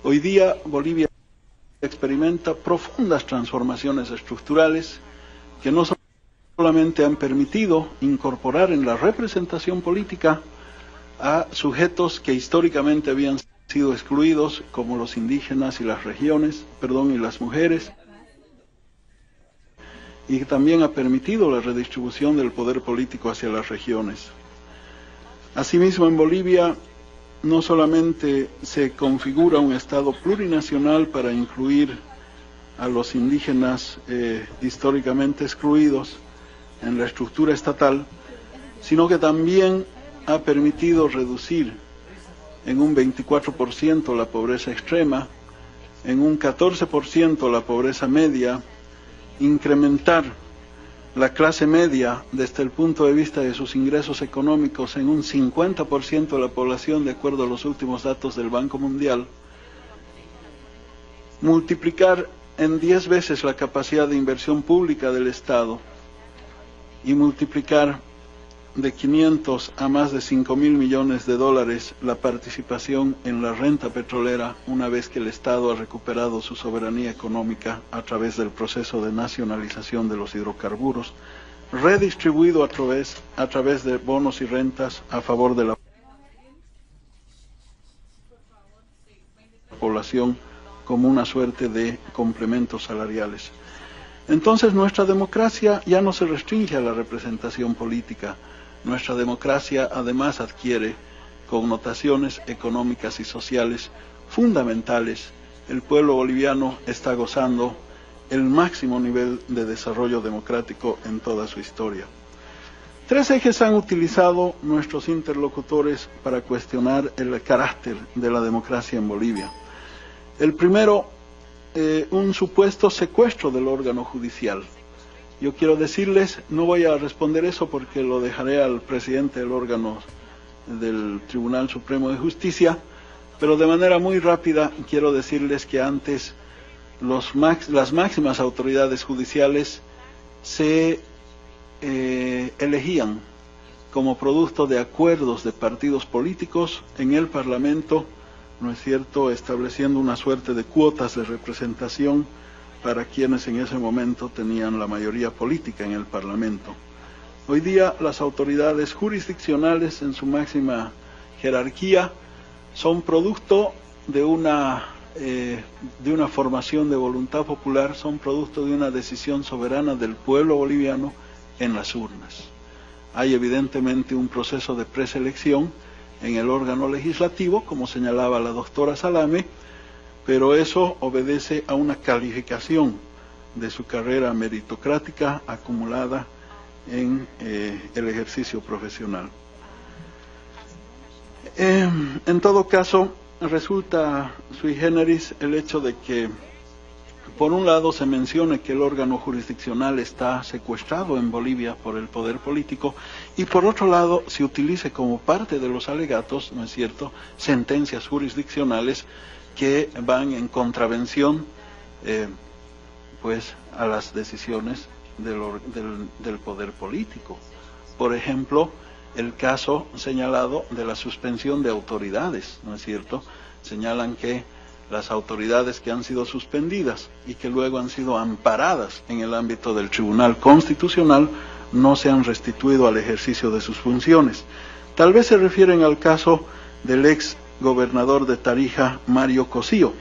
Hoy día Bolivia experimenta profundas transformaciones estructurales que no solamente han permitido incorporar en la representación política a sujetos que históricamente habían sido excluidos, como los indígenas y las y las mujeres, y que también ha permitido la redistribución del poder político hacia las regiones. Asimismo, en Bolivia no solamente se configura un Estado plurinacional para incluir a los indígenas históricamente excluidos en la estructura estatal, sino que también ha permitido reducir en un 24% la pobreza extrema, en un 14% la pobreza media, incrementar la clase media desde el punto de vista de sus ingresos económicos en un 50% de la población, de acuerdo a los últimos datos del Banco Mundial, multiplicar en 10 veces la capacidad de inversión pública del Estado y multiplicar de 500 a más de 5.000 millones de dólares la participación en la renta petrolera una vez que el Estado ha recuperado su soberanía económica a través del proceso de nacionalización de los hidrocarburos, redistribuido a través de bonos y rentas a favor de la población como una suerte de complementos salariales. Entonces nuestra democracia ya no se restringe a la representación política. Nuestra democracia además adquiere connotaciones económicas y sociales fundamentales. El pueblo boliviano está gozando el máximo nivel de desarrollo democrático en toda su historia. 3 ejes han utilizado nuestros interlocutores para cuestionar el carácter de la democracia en Bolivia. El primero, un supuesto secuestro del órgano judicial. Yo quiero decirles, no voy a responder eso porque lo dejaré al presidente del órgano del Tribunal Supremo de Justicia, pero de manera muy rápida quiero decirles que antes las máximas autoridades judiciales se elegían como producto de acuerdos de partidos políticos en el Parlamento, ¿no es cierto?, estableciendo una suerte de cuotas de representación para quienes en ese momento tenían la mayoría política en el Parlamento. Hoy día las autoridades jurisdiccionales en su máxima jerarquía son producto de una formación de voluntad popular, son producto de una decisión soberana del pueblo boliviano en las urnas. Hay evidentemente un proceso de preselección en el órgano legislativo, como señalaba la doctora Salame, pero eso obedece a una calificación de su carrera meritocrática acumulada en el ejercicio profesional. En todo caso, resulta sui generis el hecho de que, por un lado, se mencione que el órgano jurisdiccional está secuestrado en Bolivia por el poder político, y por otro lado, se utilice como parte de los alegatos, ¿no es cierto?, sentencias jurisdiccionales que van en contravención pues a las decisiones del poder político. Por ejemplo, el caso señalado de la suspensión de autoridades, ¿no es cierto? Señalan que las autoridades que han sido suspendidas y que luego han sido amparadas en el ámbito del Tribunal Constitucional no se han restituido al ejercicio de sus funciones. Tal vez se refieren al caso del ex gobernador de Tarija, Mario Cosío.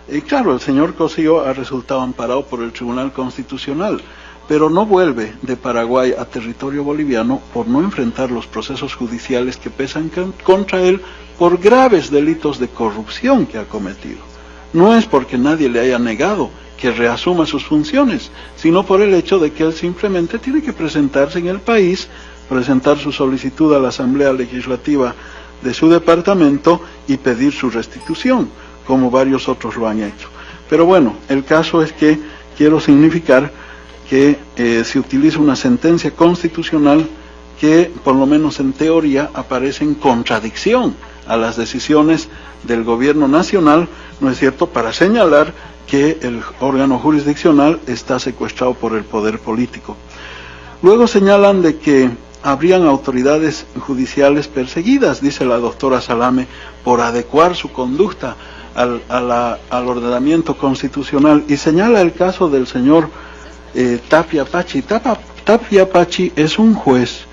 Y claro, el señor Cosío ha resultado amparado por el Tribunal Constitucional, pero no vuelve de Paraguay a territorio boliviano por no enfrentar los procesos judiciales que pesan contra él por graves delitos de corrupción que ha cometido. No es porque nadie le haya negado que reasuma sus funciones, sino por el hecho de que él simplemente tiene que presentarse en el país, presentar su solicitud a la Asamblea Legislativa de su departamento y pedir su restitución, como varios otros lo han hecho. Pero bueno, el caso es que quiero significar que se utiliza una sentencia constitucional que, por lo menos en teoría, aparece en contradicción a las decisiones del gobierno nacional, ¿no es cierto?, para señalar que el órgano jurisdiccional está secuestrado por el poder político. Luego señalan de que habrían autoridades judiciales perseguidas, dice la doctora Salame, por adecuar su conducta al ordenamiento constitucional, y señala el caso del señor Tapia Pachi. Tapia Pachi es un juez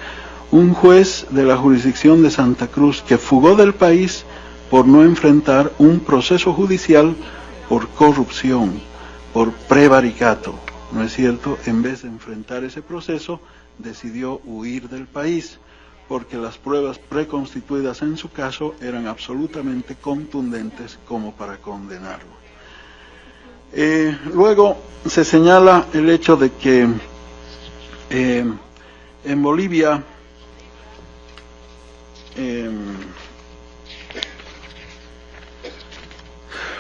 de la jurisdicción de Santa Cruz que fugó del país por no enfrentar un proceso judicial por corrupción, por prevaricato, ¿no es cierto? En vez de enfrentar ese proceso, decidió huir del país, porque las pruebas preconstituidas en su caso eran absolutamente contundentes como para condenarlo. Luego se señala el hecho de que en Bolivia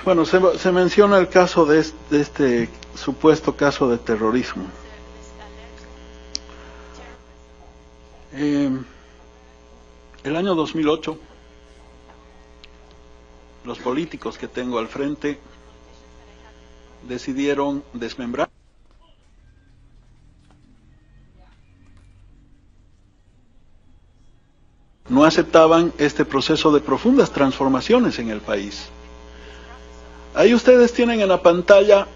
bueno, se menciona el caso de este supuesto caso de terrorismo. El año 2008, los políticos que tengo al frente decidieron desmembrar no aceptaban este proceso de profundas transformaciones en el país. Ahí ustedes tienen en la pantalla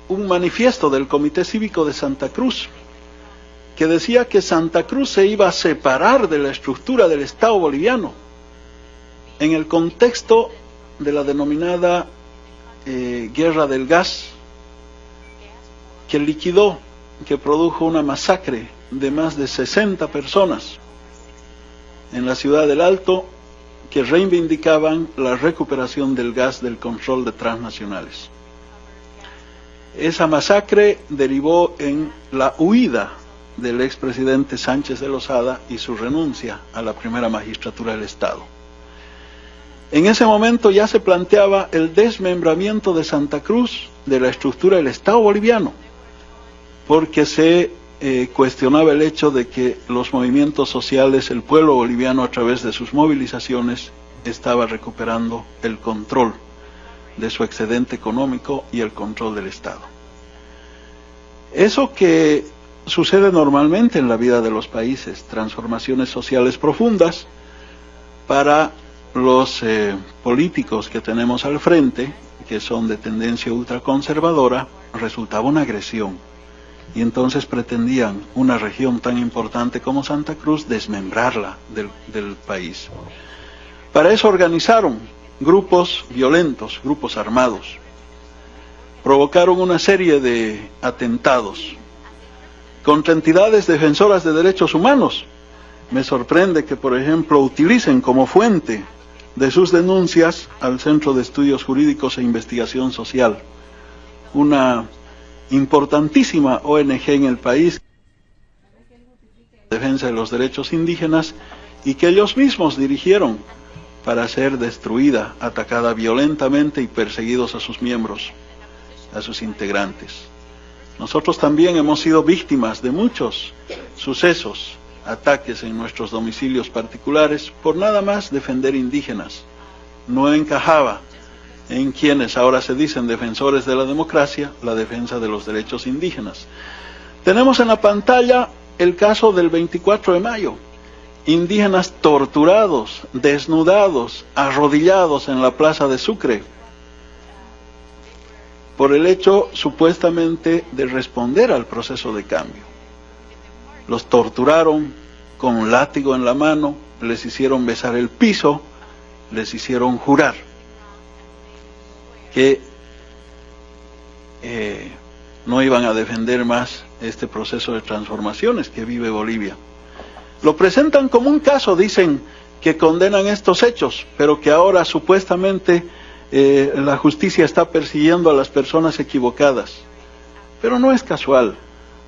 un manifiesto del Comité Cívico de Santa Cruz, que decía que Santa Cruz se iba a separar de la estructura del Estado boliviano, en el contexto de la denominada Guerra del Gas, que liquidó, que produjo una masacre de más de 60 personas en la ciudad del Alto, que reivindicaban la recuperación del gas del control de transnacionales. Esa masacre derivó en la huida del expresidente Sánchez de Lozada y su renuncia a la primera magistratura del Estado. En ese momento ya se planteaba el desmembramiento de Santa Cruz de la estructura del Estado boliviano, porque se cuestionaba el hecho de que los movimientos sociales, el pueblo boliviano a través de sus movilizaciones estaba recuperando el control de su excedente económico y el control del Estado. Eso que sucede normalmente en la vida de los países, transformaciones sociales profundas, para los políticos que tenemos al frente, que son de tendencia ultraconservadora, resultaba una agresión. Y entonces pretendían una región tan importante como Santa Cruz desmembrarla del país. Para eso organizaron grupos violentos, grupos armados. Provocaron una serie de atentados contra entidades defensoras de derechos humanos. Me sorprende que, por ejemplo, utilicen como fuente de sus denuncias al Centro de Estudios Jurídicos e Investigación Social, una importantísima ONG en el país, defensa de los derechos indígenas, y que ellos mismos dirigieron para ser destruida, atacada violentamente y perseguidos a sus miembros, a sus integrantes. Nosotros también hemos sido víctimas de muchos sucesos, ataques en nuestros domicilios particulares por nada más defender indígenas. No encajaba en quienes ahora se dicen defensores de la democracia, la defensa de los derechos indígenas. Tenemos en la pantalla el caso del 24 de mayo. Indígenas torturados, desnudados, arrodillados en la plaza de Sucre, por el hecho supuestamente de responder al proceso de cambio. Los torturaron con un látigo en la mano, les hicieron besar el piso, les hicieron jurar que no iban a defender más este proceso de transformaciones que vive Bolivia. Lo presentan como un caso, dicen que condenan estos hechos, pero que ahora supuestamente la justicia está persiguiendo a las personas equivocadas. Pero no es casual.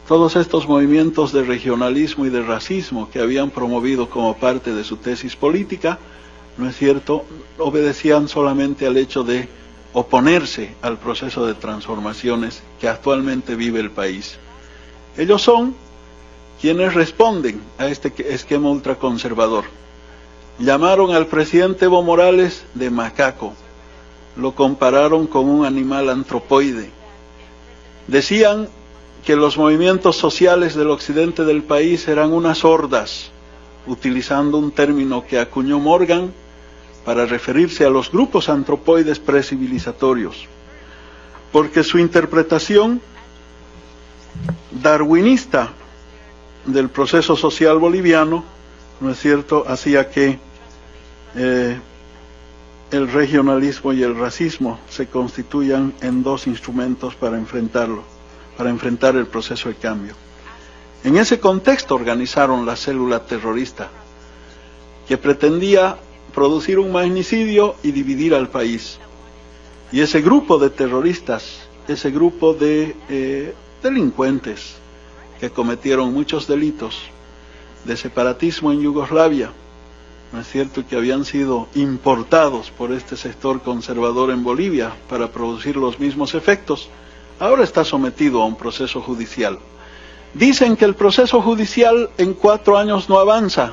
Todos estos movimientos de regionalismo y de racismo que habían promovido como parte de su tesis política, ¿no es cierto?, obedecían solamente al hecho de oponerse al proceso de transformaciones que actualmente vive el país. Ellos son quienes responden a este esquema ultraconservador. Llamaron al presidente Evo Morales de macaco, lo compararon con un animal antropoide. Decían que los movimientos sociales del occidente del país eran unas hordas utilizando un término que acuñó Morgan para referirse a los grupos antropoides precivilizatorios, porque su interpretación darwinista del proceso social boliviano, ¿no es cierto?, hacía que el regionalismo y el racismo se constituyan en dos instrumentos para enfrentarlo, para enfrentar el proceso de cambio. En ese contexto organizaron la célula terrorista, que pretendía producir un magnicidio y dividir al país. Y ese grupo de terroristas, ese grupo de delincuentes que cometieron muchos delitos de separatismo en Yugoslavia, ¿no es cierto?, que habían sido importados por este sector conservador en Bolivia para producir los mismos efectos, ahora está sometido a un proceso judicial. Dicen que el proceso judicial en 4 años no avanza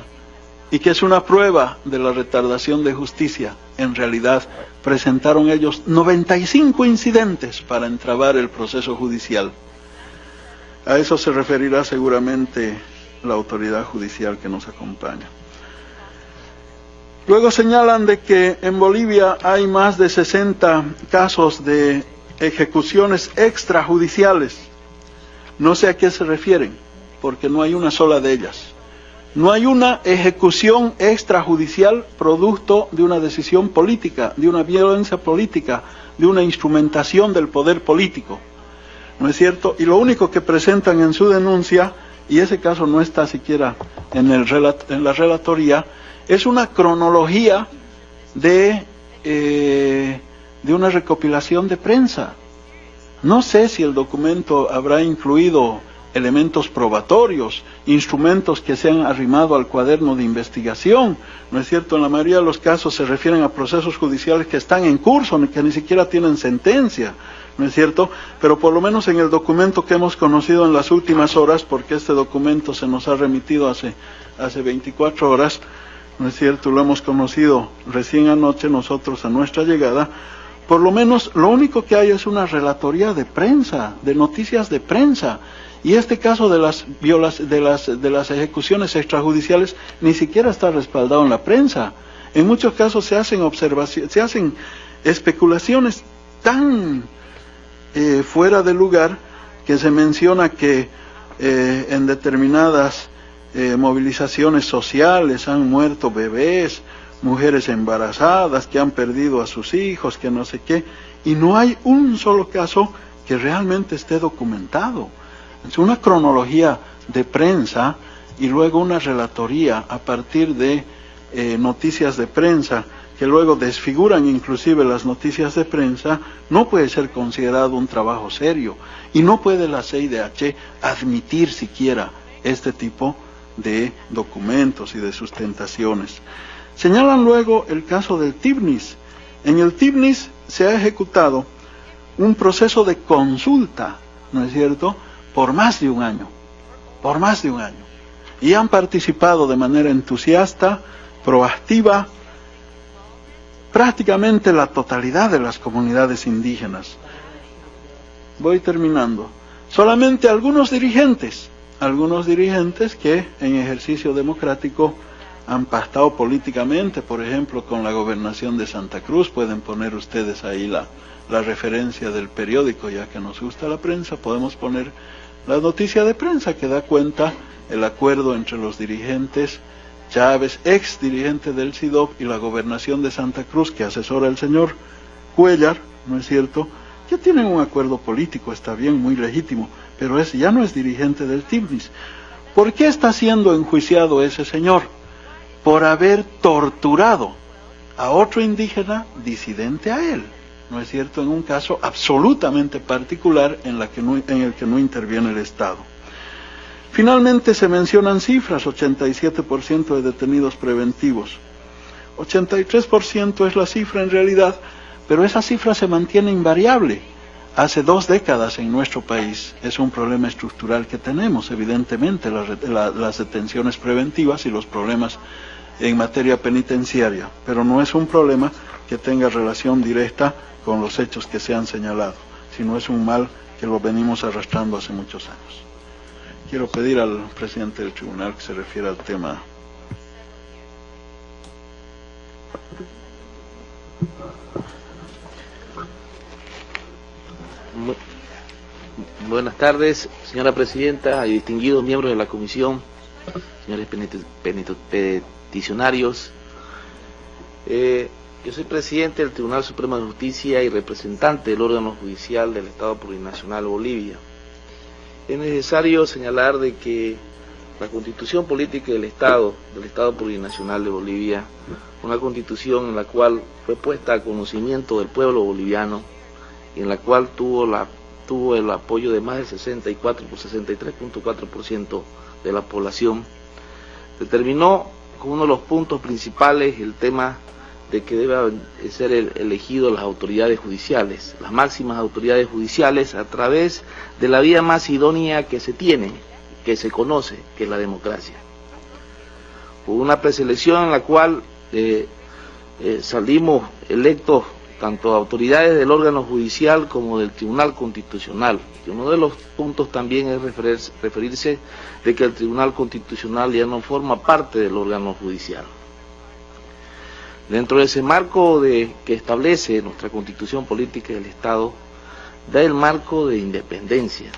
y que es una prueba de la retardación de justicia. En realidad presentaron ellos 95 incidentes para entrabar el proceso judicial. A eso se referirá seguramente la autoridad judicial que nos acompaña. Luego señalan de que en Bolivia hay más de 60 casos de ejecuciones extrajudiciales. No sé a qué se refieren, porque no hay una sola de ellas. No hay una ejecución extrajudicial producto de una decisión política, de una violencia política, de una instrumentación del poder político. ¿No es cierto? Y lo único que presentan en su denuncia, y ese caso no está siquiera en la relatoría, es una cronología de una recopilación de prensa. No sé si el documento habrá incluido elementos probatorios, instrumentos que se han arrimado al cuaderno de investigación, ¿no es cierto? En la mayoría de los casos se refieren a procesos judiciales que están en curso, que ni siquiera tienen sentencia, ¿no es cierto? Pero por lo menos en el documento que hemos conocido en las últimas horas, porque este documento se nos ha remitido hace 24 horas, ¿no es cierto?, lo hemos conocido recién anoche nosotros a nuestra llegada. Por lo menos lo único que hay es una relatoría de prensa, de noticias de prensa, y este caso de las ejecuciones extrajudiciales ni siquiera está respaldado en la prensa. En muchos casos se hacen especulaciones tan fuera de lugar que se menciona que en determinadas movilizaciones sociales han muerto bebés, mujeres embarazadas que han perdido a sus hijos, que no sé qué, y no hay un solo caso que realmente esté documentado. Es una cronología de prensa y luego una relatoría a partir de noticias de prensa que luego desfiguran inclusive las noticias de prensa. No puede ser considerado un trabajo serio y no puede la CIDH admitir siquiera este tipo de documentos y de sustentaciones. Señalan luego el caso del TIBNIS. En el TIBNIS se ha ejecutado un proceso de consulta, ¿no es cierto?, por más de un año, y han participado de manera entusiasta, proactiva, prácticamente la totalidad de las comunidades indígenas. Voy terminando. Solamente algunos dirigentes que en ejercicio democrático han pactado políticamente, por ejemplo, con la gobernación de Santa Cruz. Pueden poner ustedes ahí la referencia del periódico, ya que nos gusta la prensa, podemos poner la noticia de prensa que da cuenta el acuerdo entre los dirigentes Chávez, ex dirigente del SIDOP, y la gobernación de Santa Cruz, que asesora el señor Cuellar, ¿no es cierto?, que tienen un acuerdo político, está bien, muy legítimo, pero ya no es dirigente del TIBNIS. ¿Por qué está siendo enjuiciado ese señor? Por haber torturado a otro indígena disidente a él, ¿no es cierto?, en un caso absolutamente particular en el que no interviene el Estado. Finalmente se mencionan cifras: 87% de detenidos preventivos. 83% es la cifra en realidad, pero esa cifra se mantiene invariable. Hace 2 décadas en nuestro país es un problema estructural que tenemos, evidentemente, las detenciones preventivas y los problemas en materia penitenciaria, pero no es un problema que tenga relación directa con los hechos que se han señalado, sino es un mal que lo venimos arrastrando hace muchos años. Quiero pedir al presidente del tribunal que se refiera al tema Buenas tardes, señora presidenta y distinguidos miembros de la comisión, señores peticionarios. Yo soy presidente del Tribunal Supremo de Justicia y representante del órgano judicial del Estado Plurinacional Bolivia. Es necesario señalar de que la Constitución Política del Estado Plurinacional de Bolivia, una constitución en la cual fue puesta a conocimiento del pueblo boliviano y en la cual tuvo el apoyo de más del 63.4% de la población, determinó como uno de los puntos principales el tema de que debe ser elegido las autoridades judiciales, las máximas autoridades judiciales, a través de la vía más idónea que se tiene, que se conoce, que es la democracia. Hubo una preselección en la cual salimos electos tanto autoridades del órgano judicial como del Tribunal Constitucional. Y uno de los puntos también es referirse de que el Tribunal Constitucional ya no forma parte del órgano judicial. Dentro de ese marco que establece nuestra Constitución Política del Estado, da el marco de independencia,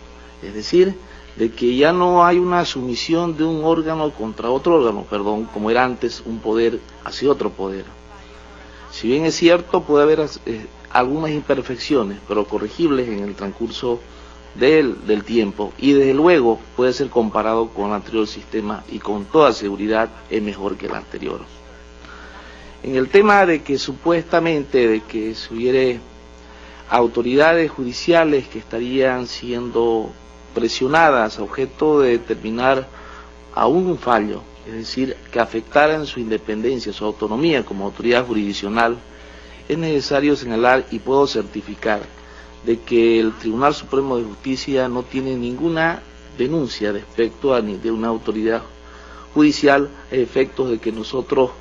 es decir, de que ya no hay una sumisión de un órgano contra otro órgano, como era antes un poder hacia otro poder. Si bien es cierto, puede haber algunas imperfecciones, pero corregibles en el transcurso del tiempo, y desde luego puede ser comparado con el anterior sistema y con toda seguridad es mejor que el anterior. En el tema de que supuestamente de que se hubiere autoridades judiciales que estarían siendo presionadas a objeto de determinar aún un fallo, es decir, que afectaran su independencia, su autonomía como autoridad jurisdiccional, es necesario señalar y puedo certificar de que el Tribunal Supremo de Justicia no tiene ninguna denuncia respecto de una autoridad judicial a efectos de que nosotros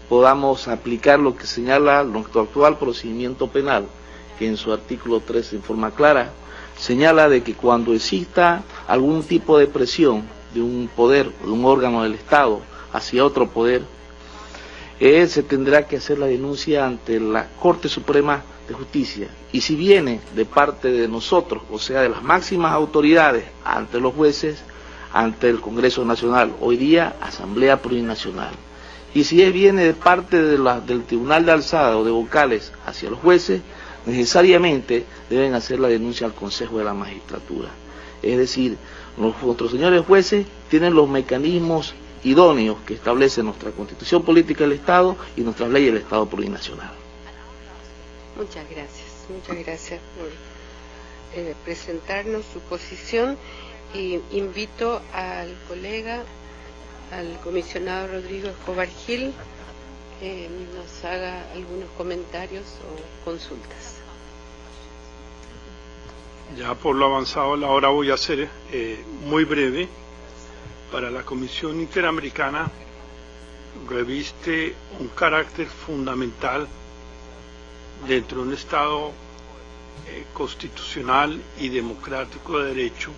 podamos aplicar lo que señala nuestro actual procedimiento penal, que en su artículo 3 en forma clara señala de que cuando exista algún tipo de presión de un poder, de un órgano del Estado hacia otro poder, se tendrá que hacer la denuncia ante la Corte Suprema de Justicia, y si viene de parte de nosotros, o sea de las máximas autoridades, ante los jueces, ante el Congreso Nacional, hoy día Asamblea Plurinacional, y si viene de parte del Tribunal de Alzada o de vocales hacia los jueces, necesariamente deben hacer la denuncia al Consejo de la Magistratura. Es decir, nuestros señores jueces tienen los mecanismos idóneos que establece nuestra Constitución Política del Estado y nuestras leyes del Estado Plurinacional. Muchas gracias por presentarnos su posición, y invito al colega, al comisionado Rodrigo Escobar Gil, que nos haga algunos comentarios o consultas. Ya por lo avanzado de la hora voy a ser muy breve. Para la Comisión Interamericana reviste un carácter fundamental dentro de un Estado constitucional y democrático de derecho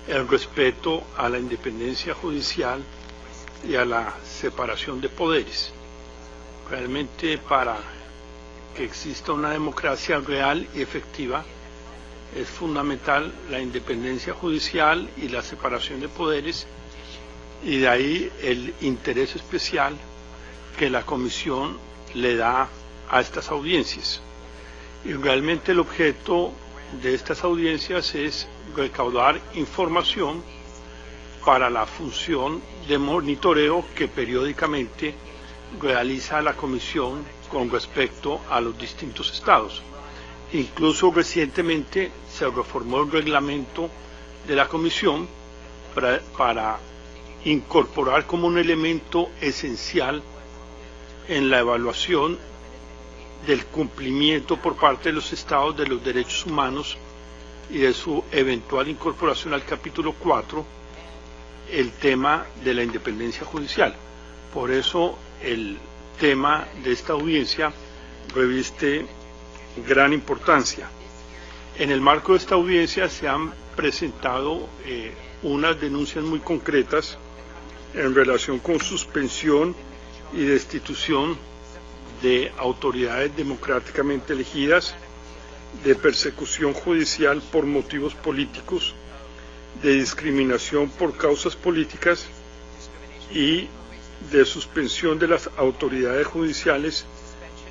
el respeto a la independencia judicial y a la separación de poderes. Realmente, para que exista una democracia real y efectiva, es fundamental la independencia judicial y la separación de poderes, y de ahí el interés especial que la Comisión le da a estas audiencias. Y realmente el objeto de estas audiencias es recaudar información para la función de monitoreo que periódicamente realiza la Comisión con respecto a los distintos estados. Incluso recientemente se reformó el reglamento de la Comisión para incorporar como un elemento esencial en la evaluación del cumplimiento por parte de los estados de los derechos humanos y de su eventual incorporación al capítulo 4, el tema de la independencia judicial. Por eso el tema de esta audiencia reviste gran importancia. En el marco de esta audiencia se han presentado unas denuncias muy concretas en relación con suspensión y destitución de autoridades democráticamente elegidas, de persecución judicial por motivos políticos, de discriminación por causas políticas y de suspensión de las autoridades judiciales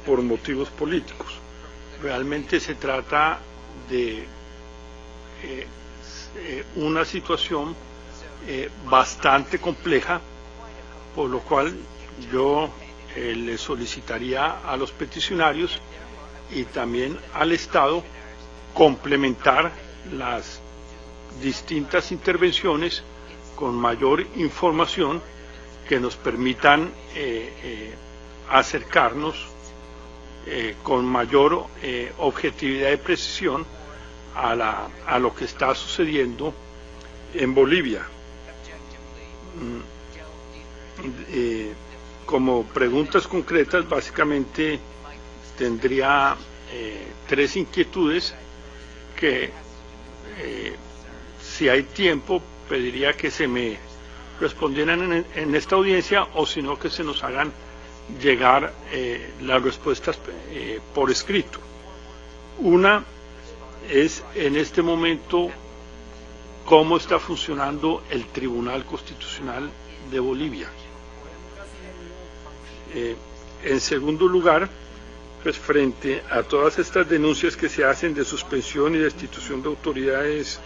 por motivos políticos. Realmente se trata de una situación bastante compleja, por lo cual yo le solicitaría a los peticionarios y también al Estado complementar las distintas intervenciones con mayor información que nos permitan acercarnos con mayor objetividad y precisión a lo que está sucediendo en Bolivia. Como preguntas concretas, básicamente tendría 3 inquietudes que, si hay tiempo, pediría que se me respondieran en esta audiencia, o si no, que se nos hagan llegar las respuestas por escrito. Una es, en este momento, cómo está funcionando el Tribunal Constitucional de Bolivia. En segundo lugar, pues frente a todas estas denuncias que se hacen de suspensión y destitución de autoridades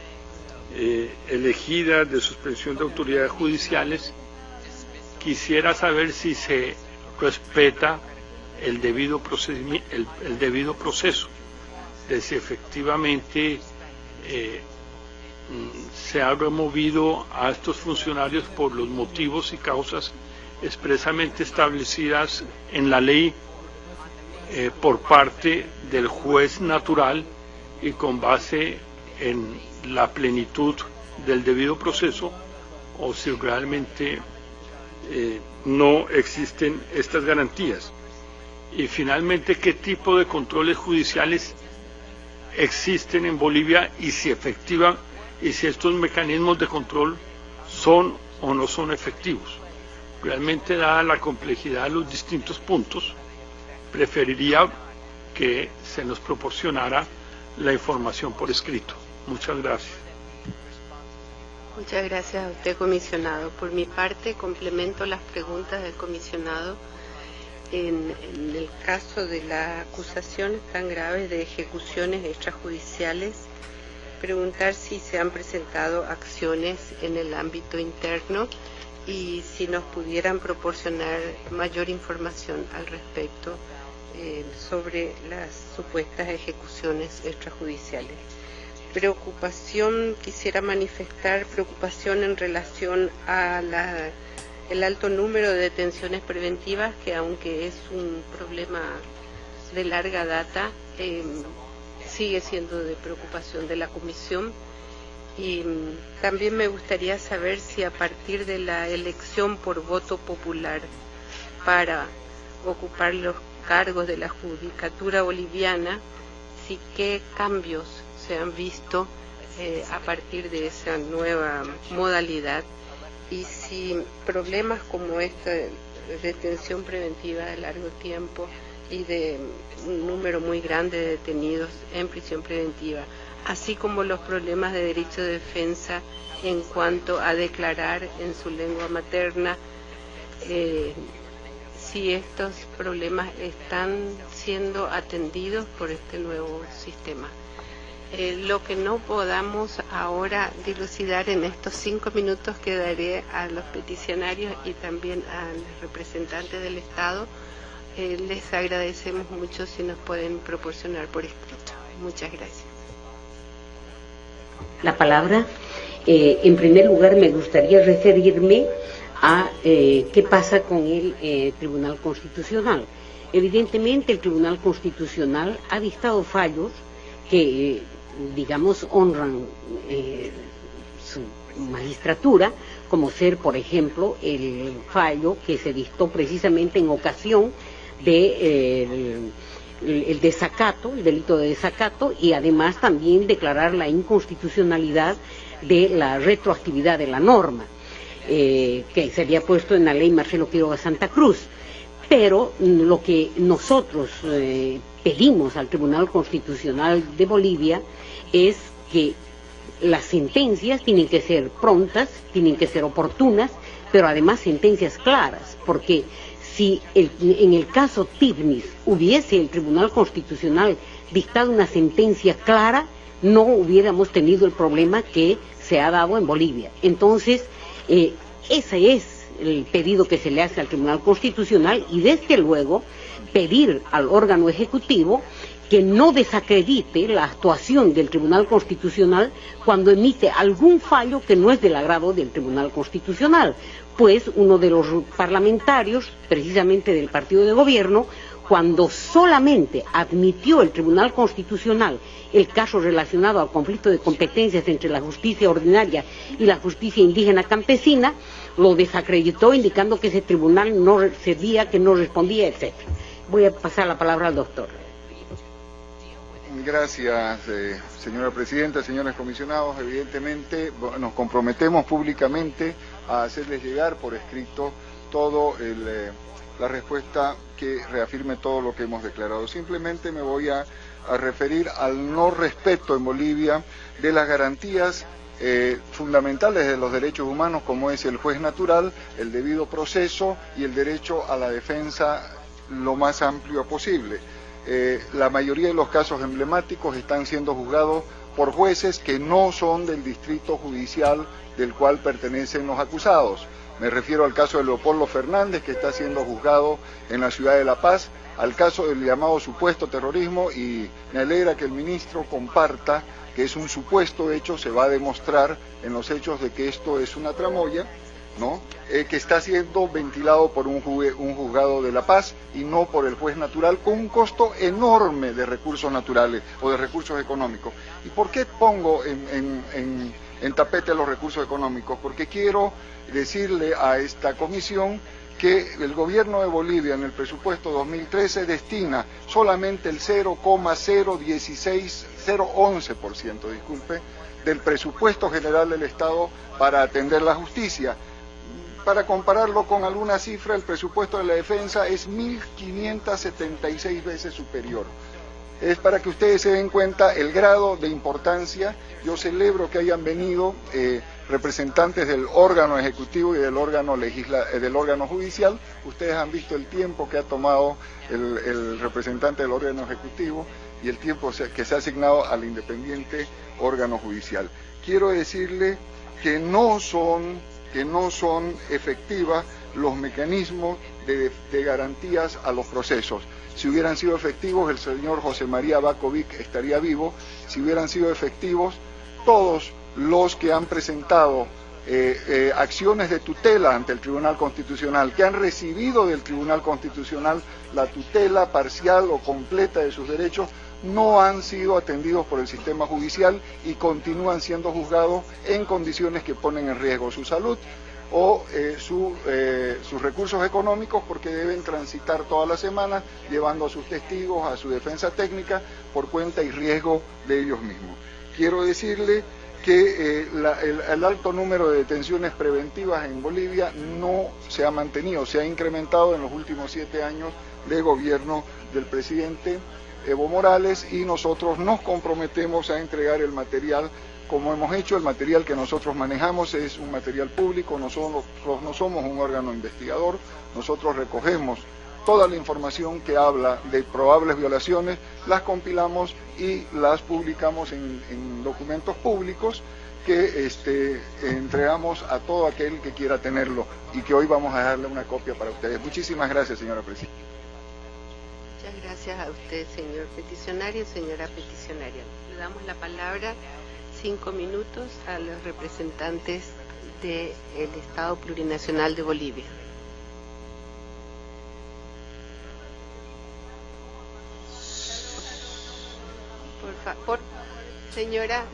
elegidas, de suspensión de autoridades judiciales, quisiera saber si se respeta el debido procedimiento, el debido proceso, de si efectivamente se ha removido a estos funcionarios por los motivos y causas expresamente establecidas en la ley por parte del juez natural y con base en la plenitud del debido proceso, o si realmente no existen estas garantías. Y finalmente, ¿qué tipo de controles judiciales existen en Bolivia y si estos mecanismos de control son o no son efectivos? Realmente, dada la complejidad de los distintos puntos, preferiría que se nos proporcionara la información por escrito. Muchas gracias. Muchas gracias a usted, comisionado. Por mi parte, complemento las preguntas del comisionado. En el caso de las acusaciones tan graves de ejecuciones extrajudiciales, preguntar si se han presentado acciones en el ámbito interno y si nos pudieran proporcionar mayor información al respecto sobre las supuestas ejecuciones extrajudiciales. Quisiera manifestar preocupación en relación a el alto número de detenciones preventivas, que aunque es un problema de larga data, sigue siendo de preocupación de la Comisión. Y también me gustaría saber si a partir de la elección por voto popular para ocupar los cargos de la judicatura boliviana, si qué cambios se han visto a partir de esa nueva modalidad, y si problemas como esta detención preventiva de largo tiempo y de un número muy grande de detenidos en prisión preventiva, así como los problemas de derecho de defensa en cuanto a declarar en su lengua materna, si estos problemas están siendo atendidos por este nuevo sistema. Lo que no podamos ahora dilucidar en estos 5 minutos que daré a los peticionarios y también a los representantes del Estado, les agradecemos mucho si nos pueden proporcionar por escrito. Muchas gracias. La palabra. En primer lugar, me gustaría referirme a qué pasa con el Tribunal Constitucional. Evidentemente, el Tribunal Constitucional ha dictado fallos que, digamos, honran su magistratura, como ser, por ejemplo, el fallo que se dictó precisamente en ocasión de el desacato, el delito de desacato, y además también declarar la inconstitucionalidad de la retroactividad de la norma, que se había puesto en la ley Marcelo Quiroga Santa Cruz. pero lo que nosotros pedimos al Tribunal Constitucional de Bolivia es que las sentencias tienen que ser prontas, tienen que ser oportunas, pero además sentencias claras, porque si en el caso Tignis hubiese el Tribunal Constitucional dictado una sentencia clara, no hubiéramos tenido el problema que se ha dado en Bolivia. Entonces, ese es el pedido que se le hace al Tribunal Constitucional, y desde luego pedir al órgano ejecutivo que no desacredite la actuación del Tribunal Constitucional cuando emite algún fallo que no es del agrado del Tribunal Constitucional, pues uno de los parlamentarios, precisamente del partido de gobierno, cuando solamente admitió el Tribunal Constitucional el caso relacionado al conflicto de competencias entre la justicia ordinaria y la justicia indígena campesina, lo desacreditó indicando que ese tribunal no servía, que no respondía, etc. Voy a pasar la palabra al doctor. Gracias, señora presidenta, señores comisionados. Evidentemente nos comprometemos públicamente a hacerles llegar por escrito todo la respuesta que reafirme todo lo que hemos declarado. Simplemente me voy a referir al no respeto en Bolivia de las garantías fundamentales de los derechos humanos, como es el juez natural, el debido proceso y el derecho a la defensa lo más amplio posible. La mayoría de los casos emblemáticos están siendo juzgados por jueces que no son del distrito judicial del cual pertenecen los acusados. Me refiero al caso de Leopoldo Fernández, que está siendo juzgado en la ciudad de La Paz, al caso del llamado supuesto terrorismo, y me alegra que el ministro comparta que es un supuesto hecho, se va a demostrar en los hechos de que esto es una tramoya, ¿no? Que está siendo ventilado por un juzgado de La Paz y no por el juez natural, con un costo enorme de recursos naturales o de recursos económicos. ¿Y por qué pongo en tapete los recursos económicos? Porque quiero decirle a esta comisión que el gobierno de Bolivia en el presupuesto 2013 destina solamente el 0,011%, disculpe, del presupuesto general del Estado para atender la justicia. Para compararlo con alguna cifra, el presupuesto de la defensa es 1.576 veces superior. Es para que ustedes se den cuenta el grado de importancia. Yo celebro que hayan venido representantes del órgano ejecutivo y del órgano judicial. Ustedes han visto el tiempo que ha tomado el representante del órgano ejecutivo y el tiempo que se ha asignado al independiente órgano judicial. Quiero decirle que no son efectivas los mecanismos de garantías a los procesos. Si hubieran sido efectivos, el señor José María Bakovic estaría vivo. Si hubieran sido efectivos, todos los que han presentado acciones de tutela ante el Tribunal Constitucional, que han recibido del Tribunal Constitucional la tutela parcial o completa de sus derechos, no han sido atendidos por el sistema judicial y continúan siendo juzgados en condiciones que ponen en riesgo su salud o sus recursos económicos, porque deben transitar toda la semana llevando a sus testigos a su defensa técnica por cuenta y riesgo de ellos mismos. Quiero decirle que el alto número de detenciones preventivas en Bolivia no se ha mantenido, se ha incrementado en los últimos 7 años de gobierno del presidente Evo Morales, y nosotros nos comprometemos a entregar el material como hemos hecho. El material que nosotros manejamos es un material público, nosotros no somos un órgano investigador, nosotros recogemos toda la información que habla de probables violaciones, las compilamos y las publicamos en documentos públicos que entregamos a todo aquel que quiera tenerlo, y que hoy vamos a darle una copia para ustedes. Muchísimas gracias, señora presidenta. Muchas gracias a usted, señor peticionario, señora peticionaria. Le damos la palabra 5 minutos a los representantes del Estado Plurinacional de Bolivia. Por favor, señora,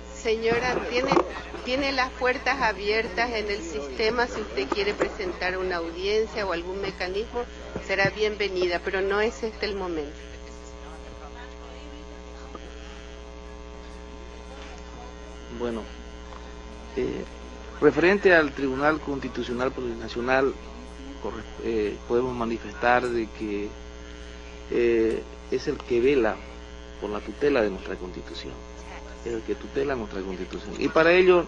tiene las puertas abiertas en el sistema. Si usted quiere presentar una audiencia o algún mecanismo, será bienvenida, pero no es este el momento. Bueno, referente al Tribunal Constitucional Plurinacional, podemos manifestar de que es el que vela por la tutela de nuestra Constitución, es el que tutela nuestra Constitución. Y para ello,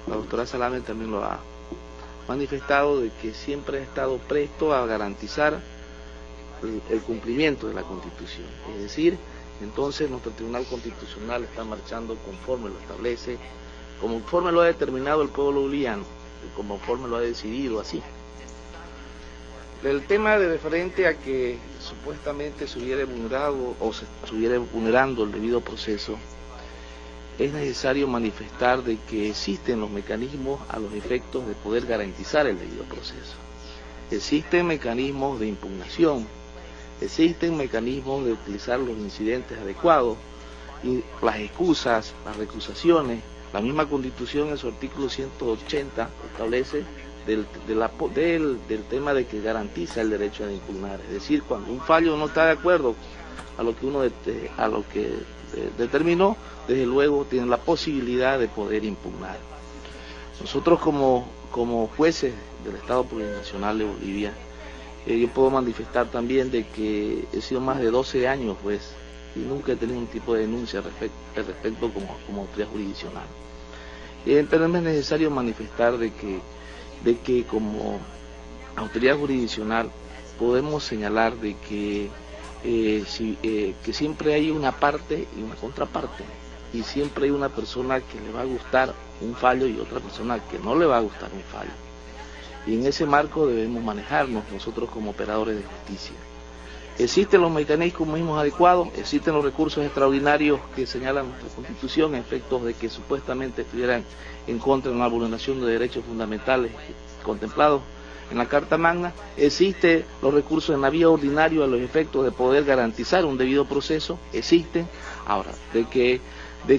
la doctora Salame también lo ha manifestado, de que siempre ha estado presto a garantizar el cumplimiento de la Constitución. Es decir, entonces nuestro Tribunal Constitucional está marchando conforme lo establece, conforme lo ha determinado el pueblo boliviano, conforme lo ha decidido así. El tema de referente a que supuestamente se hubiera vulnerado o se estuviera vulnerando el debido proceso, es necesario manifestar de que existen los mecanismos a los efectos de poder garantizar el debido proceso. Existen mecanismos de impugnación, existen mecanismos de utilizar los incidentes adecuados, y las excusas, las recusaciones. La misma Constitución en su artículo 180 establece del tema de que garantiza el derecho a impugnar. Es decir, cuando un fallo no está de acuerdo a lo que determinó, desde luego tiene la posibilidad de poder impugnar. Nosotros como jueces del Estado Plurinacional de Bolivia, yo puedo manifestar también de que he sido más de 12 años juez y nunca he tenido un tipo de denuncia al respecto como autoridad jurisdiccional. Pero es necesario manifestar de que como autoridad jurisdiccional podemos señalar de que siempre hay una parte y una contraparte, y siempre hay una persona que le va a gustar un fallo y otra persona que no le va a gustar un fallo. Y en ese marco debemos manejarnos nosotros como operadores de justicia. Existen los mecanismos adecuados, existen los recursos extraordinarios que señala nuestra Constitución, a efectos de que supuestamente estuvieran en contra de una vulneración de derechos fundamentales contemplados en la Carta Magna. Existen los recursos en la vía ordinaria a los efectos de poder garantizar un debido proceso, existen. Ahora, de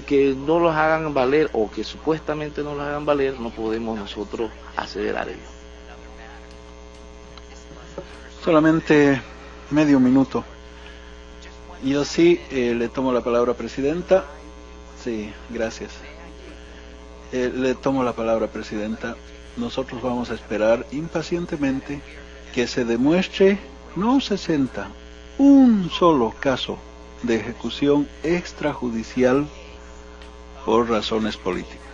que no los hagan valer o que supuestamente no los hagan valer, no podemos nosotros acceder a ello. Solamente medio minuto. Yo sí le tomo la palabra, Presidenta. Sí, gracias. Le tomo la palabra, Presidenta. Nosotros vamos a esperar impacientemente que se demuestre, no 60, un solo caso de ejecución extrajudicial por razones políticas.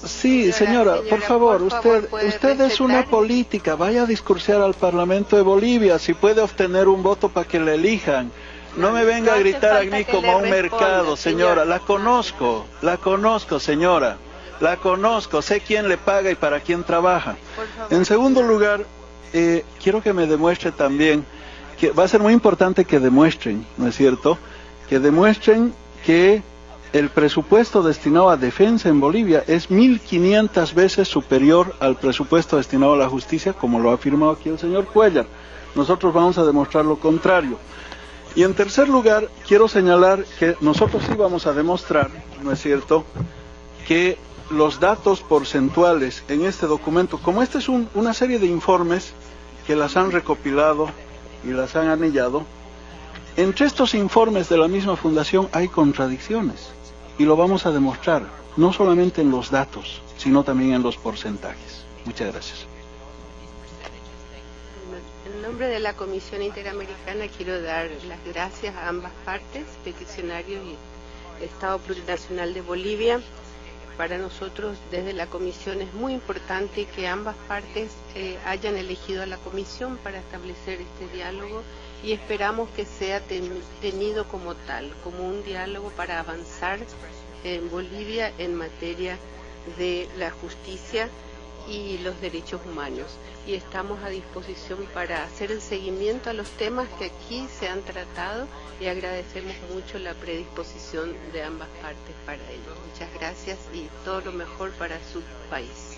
Sí, señora, por favor, usted es una política, vaya a discursear al Parlamento de Bolivia, si puede obtener un voto para que le elijan. No me venga a gritar a mí como a un mercado, señora. La conozco, señora. La conozco, sé quién le paga y para quién trabaja. En segundo lugar, quiero que me demuestre también, que va a ser muy importante que demuestren, ¿no es cierto? Que demuestren que el presupuesto destinado a defensa en Bolivia es 1.500 veces superior al presupuesto destinado a la justicia, como lo ha afirmado aquí el señor Cuellar. Nosotros vamos a demostrar lo contrario. Y en tercer lugar, quiero señalar que nosotros sí vamos a demostrar, ¿no es cierto?, que los datos porcentuales en este documento, como este es una serie de informes que las han recopilado y las han anillado, entre estos informes de la misma fundación hay contradicciones, y lo vamos a demostrar, no solamente en los datos, sino también en los porcentajes. Muchas gracias. En nombre de la Comisión Interamericana quiero dar las gracias a ambas partes, peticionarios y Estado Plurinacional de Bolivia. Para nosotros desde la Comisión es muy importante que ambas partes hayan elegido a la Comisión para establecer este diálogo, y esperamos que sea tenido como tal, como un diálogo para avanzar en Bolivia en materia de la justicia y los derechos humanos. Y estamos a disposición para hacer el seguimiento a los temas que aquí se han tratado, y agradecemos mucho la predisposición de ambas partes para ello. Muchas gracias y todo lo mejor para su país.